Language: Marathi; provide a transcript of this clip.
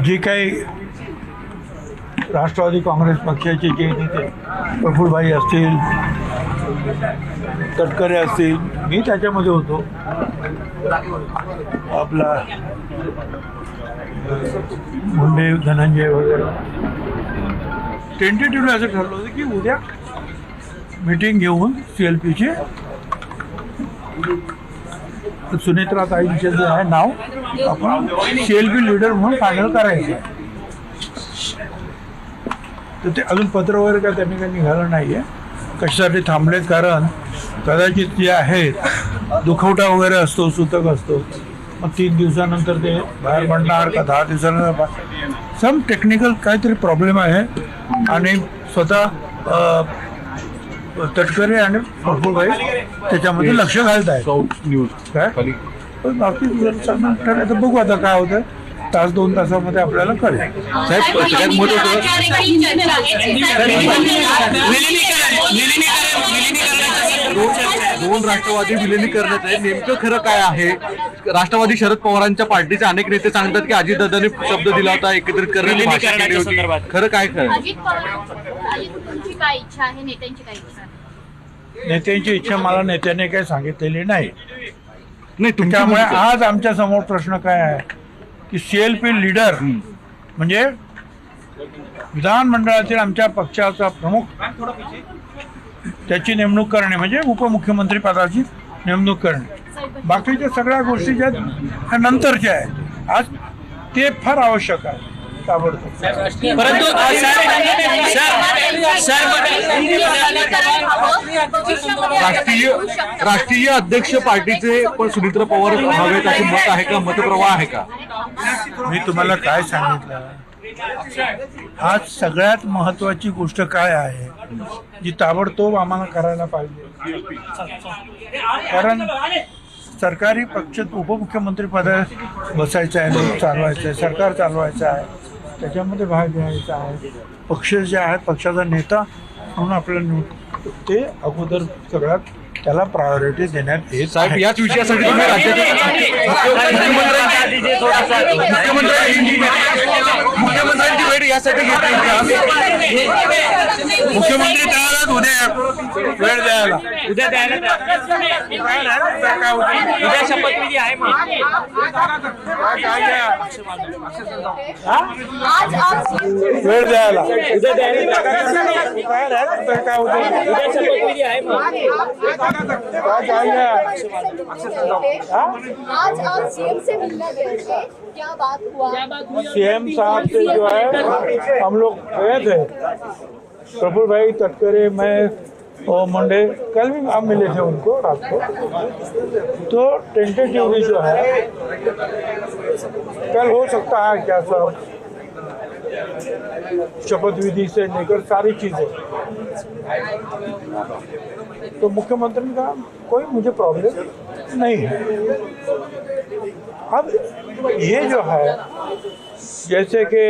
जे काही राष्ट्रवादी काँग्रेस पक्षाचे जे नेते प्रफुल्लभाई असतील, तटकरे असतील, मी त्याच्यामध्ये होतो. आपला मुंडे धनंजय वगैरे टेंटेटिव्हली असं ठरलं होतं की उद्या मीटिंग घेऊन CLPची सुनेत्राताईंचे जे आहे नाव आपण CLP लीडर म्हणून फायनल करायचं. तर ते अजून पत्र वगैरे काय त्यांनी काही निघालं नाही आहे. कशासाठी थांबलेत? कारण कदाचित जे आहेत दुखवटा वगैरे असतो, सूतक असतो, मग 3 दिवसानंतर ते बाहेर पडणार का 10 दिवसानंतर सम टेक्निकल काहीतरी प्रॉब्लेम आहे. आणि स्वतः तटकरे आणि प्रफुल्लभाई त्याच्यामध्ये लक्ष घालत आहे. काय पण बाकी तर बघू आता काय होतं. 1-2 तासामध्ये आपल्याला कळेल. साहेब, सगळ्यात महत्त्वाचं दोन राष्ट्रवादी विलिनीकरणाचं आहे. नेमकं खरं काय आहे? राष्ट्रवादी शरद पवारांच्या पार्टीचे अनेक नेते सांगतात की अजितदादांनी शब्द दिला होता एकत्रित करण्याची भाषा केली होती. खरं काय खरं? नेत्यांची इच्छा मला नेत्याने काही सांगितलेली नाही. त्यामुळे आज आमच्या समोर प्रश्न काय आहे की CLP लीडर म्हणजे विधानमंडळातील आमच्या पक्षाचा प्रमुख त्याची नेमणूक करणे, म्हणजे उपमुख्यमंत्री पदाची नेमणूक करणे. बाकीच्या सगळ्या गोष्टी ज्या नंतरच्या आहेत, आज ते फार आवश्यक आहे ताबडतोब. राष्ट्रीय अध्यक्ष पार्टीचे पण सुनीत्रा पवार हवेत असे मत आहे का? मतप्रवाह आहे का? मी तुम्हाला काय सांगितलं, आज सगळ्यात महत्वाची गोष्ट काय आहे जी ताबडतोब आम्हाला करायला पाहिजे. कारण सरकारी पक्ष उपमुख्यमंत्री पद बसायचं आहे, लोक चालवायचं आहे, सरकार चालवायचं आहे, त्याच्यामध्ये भाग घ्यायचा आहे. पक्ष जे आहे, पक्षाचा नेता म्हणून आपल्याला ते अगोदर सगळ्यात त्याला प्रायोरिटी देण्यात येत. साहेब, याच विषयासाठी तुम्ही मुख्यमंत्र्यांची भेट यासाठी घेतली. मुख्यमंत्री द्यायला वेळ द्यायला उद्या शपथविधी आहे. वेळ द्यायला शपथविधी आहे. आज आप सीएम से मिलने गए थे, क्या बात हुआ? CM साहब से जो है हम लोग गए थे, प्रफुल्लभाई, तटकरे, मैं और मुंडे, कल भी हम मिले थे उनको रात को. तो टेंटेटिवली जो है कल हो सकता है क्या सब शपथ विधि से लेकर सारी चीजें. तो मुख्यमंत्री का कोई मुझे प्रॉब्लम नहीं है. अब ये जो है जैसे कि